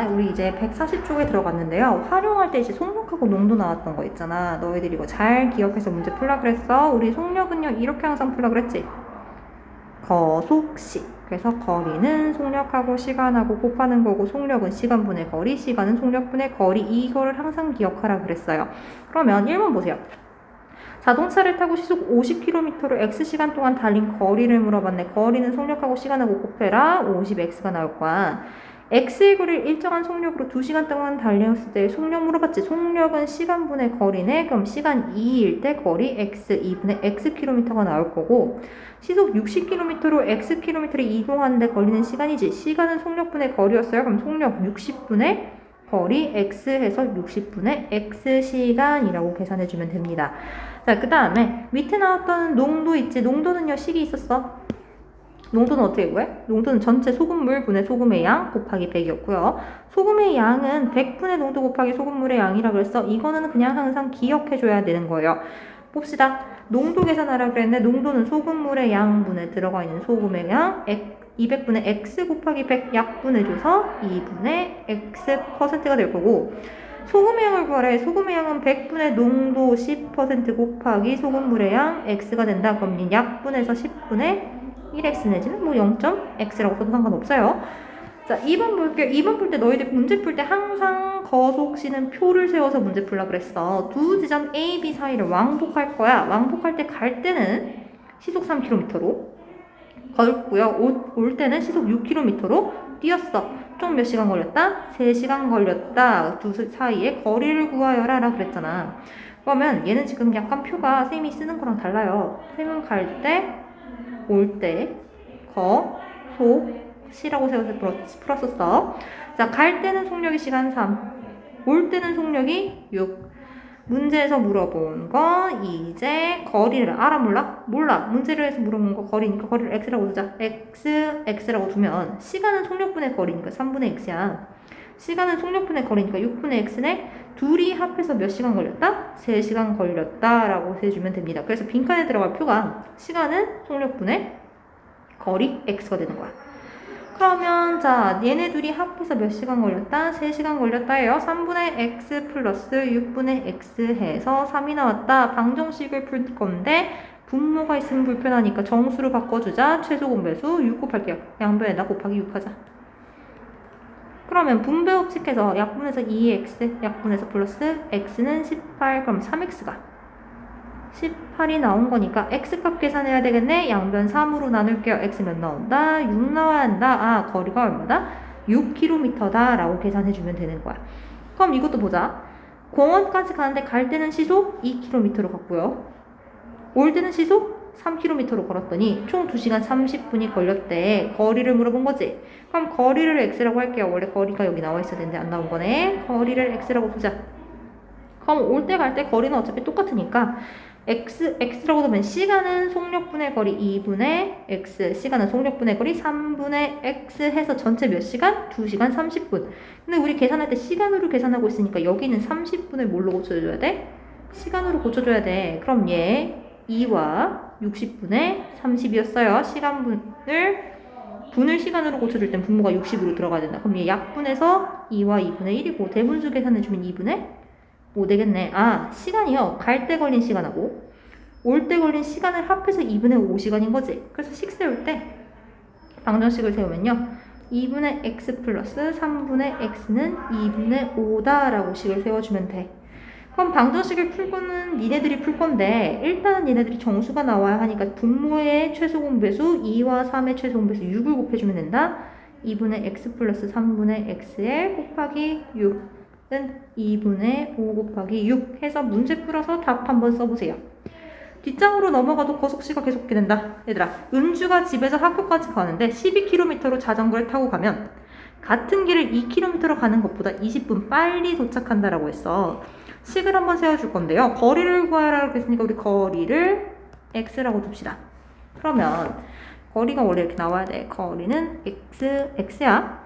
우리 이제 140쪽에 들어갔는데요. 활용할 때 이제 속력하고 농도 나왔던 거 있잖아. 너희들이 이거 잘 기억해서 문제 풀라 그랬어. 우리 속력은요, 이렇게 항상 풀라 그랬지? 거속시. 그래서 거리는 속력하고 시간하고 곱하는 거고, 속력은 시간분의 거리, 시간은 속력분의 거리. 이거를 항상 기억하라 그랬어요. 그러면 1번 보세요. 자동차를 타고 시속 50km로 X시간 동안 달린 거리를 물어봤네. 거리는 속력하고 시간하고 곱해라. 50X가 나올 거야. X의 거리를 일정한 속력으로 2시간 동안 달렸을 때 속력 물어봤지. 속력은 시간분의 거리네. 그럼 시간 2일 때 거리 X 2분의 Xkm가 나올 거고, 시속 60km로 Xkm를 이동하는데 걸리는 시간이지. 시간은 속력분의 거리였어요. 그럼 속력 60분의 거리 X 해서 60분의 X시간이라고 계산해주면 됩니다. 자, 그 다음에 밑에 나왔던 농도 있지. 농도는요, 식이 있었어. 농도는 어떻게 구해? 농도는 전체 소금물 분의 소금의 양 곱하기 100이었고요. 소금의 양은 100분의 농도 곱하기 소금물의 양이라고 그랬어. 이거는 그냥 항상 기억해줘야 되는 거예요. 봅시다. 농도 계산하라 그랬는데 농도는 소금물의 양분에 들어가 있는 소금의 양 200분의 x 곱하기 100 약분해줘서 2분의 x%가 될 거고, 소금의 양을 구하래. 소금의 양은 100분의 농도 10% 곱하기 소금물의 양 x가 된다. 그럼 약분해서 10분의 1x 내지는 뭐 0.x라고 써도 상관없어요. 자, 2번 볼게요. 2번 풀 때 너희들 문제 풀 때 항상 거속시는 표를 세워서 문제 풀라 그랬어. 두 지점 A, B 사이를 왕복할 거야. 왕복할 때 갈 때는 시속 3km로 걸고요. 올 때는 시속 6km로 뛰었어. 총 몇 시간 걸렸다? 3시간 걸렸다. 두 사이의 거리를 구하여라 라 그랬잖아. 그러면 얘는 지금 약간 표가 쌤이 쓰는 거랑 달라요. 쌤은 갈 때, 올 때, 시라고 세워서 풀었었어. 자, 갈 때는 속력이 시간 3, 올 때는 속력이 6. 문제에서 물어본 거 이제 거리를 알아 몰라? 몰라. 문제를 해서 물어본 거 거리니까 거리를 x라고 두자. x라고 두면 시간은 속력분의 거리니까 3분의 x야. 시간은 속력분의 거리니까 6분의 x네. 둘이 합해서 몇 시간 걸렸다? 3시간 걸렸다 라고 해주면 됩니다. 그래서 빈칸에 들어갈 표가 시간은 속력분의 거리 x가 되는 거야. 그러면 자, 얘네 둘이 합해서 몇 시간 걸렸다? 3시간 걸렸다 해요. 3분의 x 플러스 6분의 x 해서 3이 나왔다. 방정식을 풀 건데 분모가 있으면 불편하니까 정수로 바꿔주자. 최소 공배수 6 곱할게요. 양변에다 곱하기 6 하자. 그러면 분배 법칙해서 약분해서 2x, 약분해서 플러스 x는 18, 그럼 3x가 18이 나온 거니까 x값 계산해야 되겠네. 양변 3으로 나눌게요. x 몇 나온다? 6 나와야 한다. 아, 거리가 얼마다? 6km다 라고 계산해주면 되는 거야. 그럼 이것도 보자. 공원까지 가는데 갈 때는 시속 2km로 갔고요. 올 때는 시속 3km로 걸었더니 총 2시간 30분이 걸렸대. 거리를 물어본 거지. 그럼 거리를 x라고 할게요. 원래 거리가 여기 나와 있어야 되는데 안 나온 거네. 거리를 x라고 두자. 그럼 올 때 갈 때 거리는 어차피 똑같으니까 x라고 하면 시간은 속력분의 거리 2분의 x, 시간은 속력분의 거리 3분의 x 해서 전체 몇 시간? 2시간 30분. 근데 우리 계산할 때 시간으로 계산하고 있으니까 여기는 30분을 뭘로 고쳐줘야 돼? 시간으로 고쳐줘야 돼. 그럼 얘 2와 60분의 30이었어요. 분을 시간으로 고쳐줄 땐 분모가 60으로 들어가야 된다. 그럼 얘 약분해서 2와 2분의 1이고 대분수 계산해주면 2분의 5 되겠네. 아, 시간이요. 갈 때 걸린 시간하고 올 때 걸린 시간을 합해서 2분의 5시간인 거지. 그래서 식 세울 때 방정식을 세우면요. 2분의 x 플러스 3분의 x는 2분의 5다 라고 식을 세워주면 돼. 그럼 방정식을 풀고는 니네들이 풀 건데 일단은 니네들이 정수가 나와야 하니까 분모의 최소 공배수 2와 3의 최소 공배수 6을 곱해주면 된다. 2분의 x 플러스 3분의 x에 곱하기 6 2분의 5 곱하기 6 해서 문제 풀어서 답 한번 써보세요. 뒷장으로 넘어가도 거속시가 계속 된다. 얘들아, 은주가 집에서 학교까지 가는데 12km로 자전거를 타고 가면 같은 길을 2km로 가는 것보다 20분 빨리 도착한다라고 했어. 식을 한번 세워줄 건데요. 거리를 구하라고 했으니까 우리 거리를 x라고 둡시다. 그러면 거리가 원래 이렇게 나와야 돼. 거리는 x야.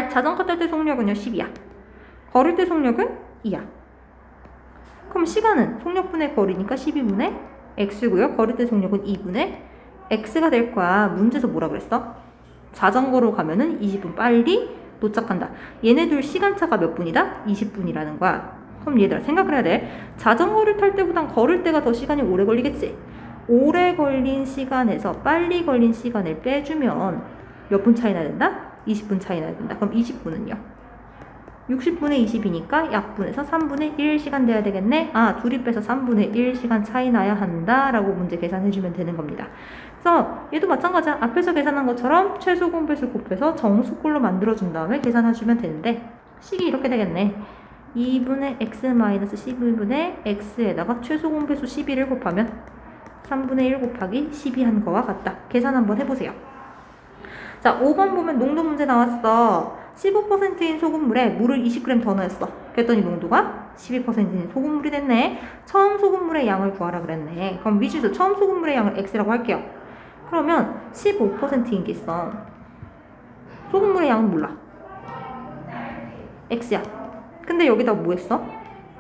자전거 탈 때 속력은요 10이야. 걸을 때 속력은 2야. 그럼 시간은 속력분의 거리니까 12분의 x고요. 걸을 때 속력은 2분의 x가 될 거야. 문제에서 뭐라 그랬어? 자전거로 가면은 20분 빨리 도착한다. 얘네 둘 시간차가 몇 분이다? 20분이라는 거야. 그럼 얘들아 생각을 해야 돼. 자전거를 탈 때보단 걸을 때가 더 시간이 오래 걸리겠지? 오래 걸린 시간에서 빨리 걸린 시간을 빼주면 몇 분 차이 나야 된다? 20분 차이 나야 된다. 그럼 20분은요? 60분의 20이니까 약분해서 3분의 1시간 돼야 되겠네? 아, 둘이 빼서 3분의 1시간 차이 나야 한다 라고 문제 계산해주면 되는 겁니다. 그래서 얘도 마찬가지야. 앞에서 계산한 것처럼 최소 공배수 곱해서 정수꼴로 만들어준 다음에 계산해주면 되는데 식이 이렇게 되겠네. 2분의 x-12분의 x에다가 최소 공배수 12를 곱하면 3분의 1 곱하기 12 한 거와 같다. 계산 한번 해보세요. 자, 5번 보면 농도 문제 나왔어. 15%인 소금물에 물을 20g 더 넣었어. 그랬더니 농도가 12%인 소금물이 됐네. 처음 소금물의 양을 구하라 그랬네. 그럼 미지수 처음 소금물의 양을 x라고 할게요. 그러면 15%인 게 있어. 소금물의 양은 몰라. x야. 근데 여기다 뭐 했어?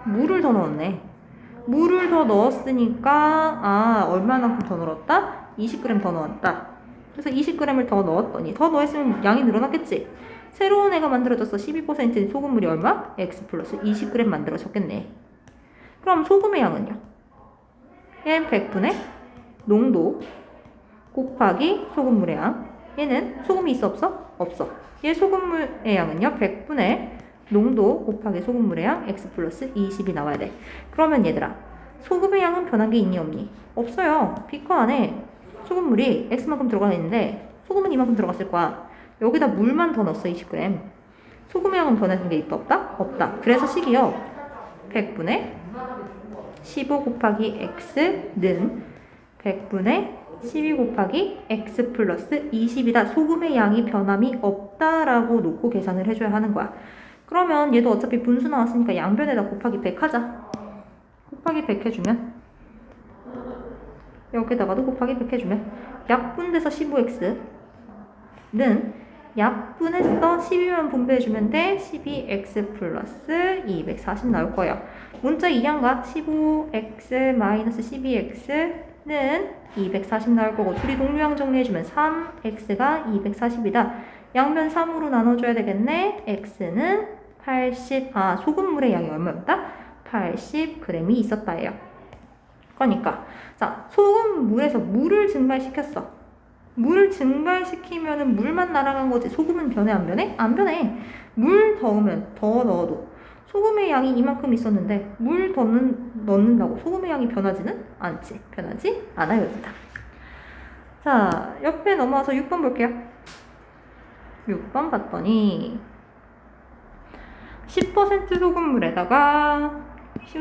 물을 더 넣었네. 물을 더 넣었으니까 얼마만큼 더 넣었다? 20g 더 넣었다. 그래서 20g을 더 넣었더니 더 넣었으면 양이 늘어났겠지? 새로운 애가 만들어졌어. 12%인 소금물이 얼마? x 플러스 20g 만들어졌겠네. 그럼 소금의 양은요? 얘는 100분의 농도 곱하기 소금물의 양. 얘는 소금이 있어 없어? 없어. 얘 소금물의 양은요? 100분의 농도 곱하기 소금물의 양 x 플러스 20이 나와야 돼. 그러면 얘들아 소금의 양은 변한 게 있니 없니? 없어요. 비커 안에 소금물이 x만큼 들어가 있는데 소금은 이만큼 들어갔을 거야. 여기다 물만 더 넣었어. 20g. 소금의 양은 변한 게 있다 없다? 없다. 그래서 식이요 100분의 15 곱하기 x는 100분의 12 곱하기 x 플러스 20이다. 소금의 양이 변함이 없다라고 놓고 계산을 해줘야 하는 거야. 그러면 얘도 어차피 분수 나왔으니까 양변에다 곱하기 100 하자. 곱하기 100 해주면 여기다가도 곱하기 100 해주면 약분돼서 15x는 약분해서 12만 분배해주면 돼. 12x 플러스 240 나올 거예요. 문자 이양과 15x-12x는 240 나올 거고 둘이 동류양 정리해주면 3x가 240이다. 양변 3으로 나눠줘야 되겠네. x는 80, 소금물의 양이 얼마였다? 80g이 있었다예요. 그러니까 자, 소금물에서 물을 증발시켰어. 물을 증발시키면은 물만 날아간 거지. 소금은 변해 안 변해? 안 변해. 물 더 넣어도 소금의 양이 이만큼 있었는데 물 더 넣는다고 소금의 양이 변하지는 않지. 변하지 않아요. 여기다. 자, 옆에 넘어와서 6번 볼게요. 6번 봤더니 10% 소금물에다가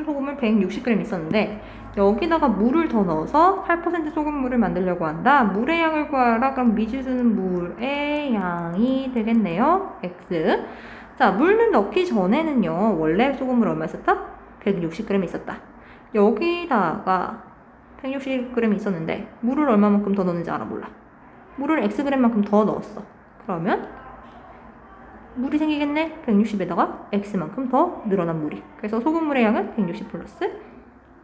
소금물 160g 있었는데 여기다가 물을 더 넣어서 8% 소금물을 만들려고 한다. 물의 양을 구하라. 그럼 미지수는 물의 양이 되겠네요. x. 자, 물을 넣기 전에는요. 원래 소금물 얼마 있었다? 160g 있었다. 여기다가 160g 있었는데 물을 얼마만큼 더 넣는지 알아? 몰라. 물을 xg만큼 더 넣었어. 그러면 물이 생기겠네? 160에다가 x만큼 더 늘어난 물이. 그래서 소금물의 양은 160 플러스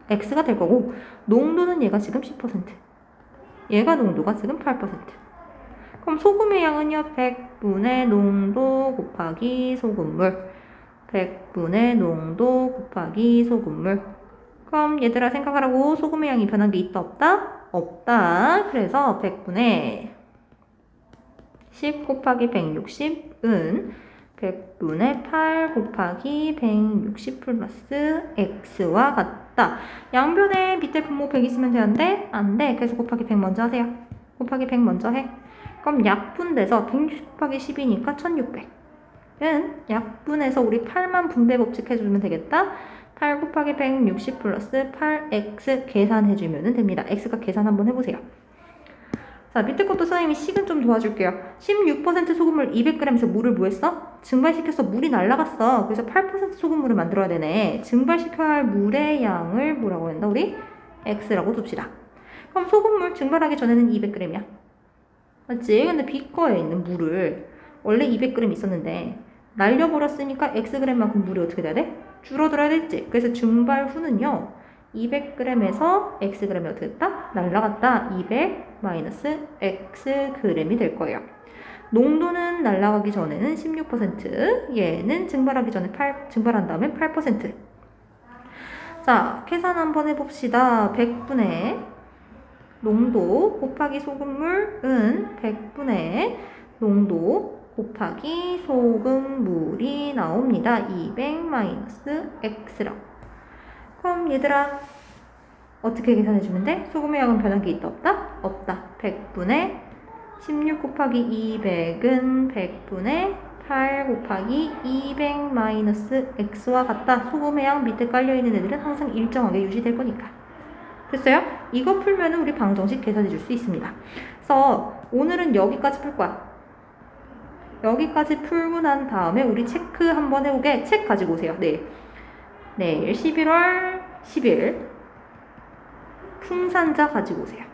x가 될 거고 농도는 얘가 지금 10%. 얘가 농도가 지금 8%. 그럼 소금의 양은요. 100분의 농도 곱하기 소금물. 100분의 농도 곱하기 소금물. 그럼 얘들아 생각하라고. 소금의 양이 변한 게 있다 없다? 없다. 그래서 100분의 10 곱하기 160은 100분의 8 곱하기 160 플러스 x와 같다. 양변에 밑에 분모 100 있으면 되는데 안 돼. 그래서 곱하기 100 먼저 하세요. 곱하기 100 먼저 해. 그럼 약분돼서 160 곱하기 10이니까 1600은 약분해서 우리 8만 분배 법칙 해주면 되겠다. 8 곱하기 160 플러스 8x 계산해주면 됩니다. x가 계산 한번 해보세요. 자, 밑에 것도 선생님이 식은 좀 도와줄게요. 16% 소금물 200g에서 물을 뭐 했어? 증발시켜서 물이 날아갔어. 그래서 8% 소금물을 만들어야 되네. 증발시켜야 할 물의 양을 뭐라고 한다? 우리 x라고 둡시다. 그럼 소금물 증발하기 전에는 200g이야. 맞지? 근데 비커에 있는 물을 원래 200g 있었는데 날려버렸으니까 xg만큼 물이 어떻게 돼야 돼? 줄어들어야 됐지. 그래서 증발 후는요. 200g에서 xg이 어떻게 됐다? 날라갔다. 200 마이너스 xg이 될 거예요. 농도는 날아가기 전에는 16%, 얘는 증발하기 전에 증발한 다음에 8%. 자, 계산 한번 해봅시다. 100분의 농도 곱하기 소금물은 100분의 농도 곱하기 소금물이 나옵니다. 200 마이너스 x라. 그럼 얘들아 어떻게 계산해주면 돼? 소금의 양은 변한 게 있다 없다? 없다. 100분의 16 곱하기 200은 100분의 8 곱하기 200 마이너스 x와 같다. 소금의 양 밑에 깔려있는 애들은 항상 일정하게 유지될 거니까. 됐어요? 이거 풀면 우리 방정식 계산해 줄 수 있습니다. 그래서 오늘은 여기까지 풀 거야. 여기까지 풀고 난 다음에 우리 체크 한번 해보게. 책 가지고 오세요. 내일 11월 10일 풍산자 가지고 오세요.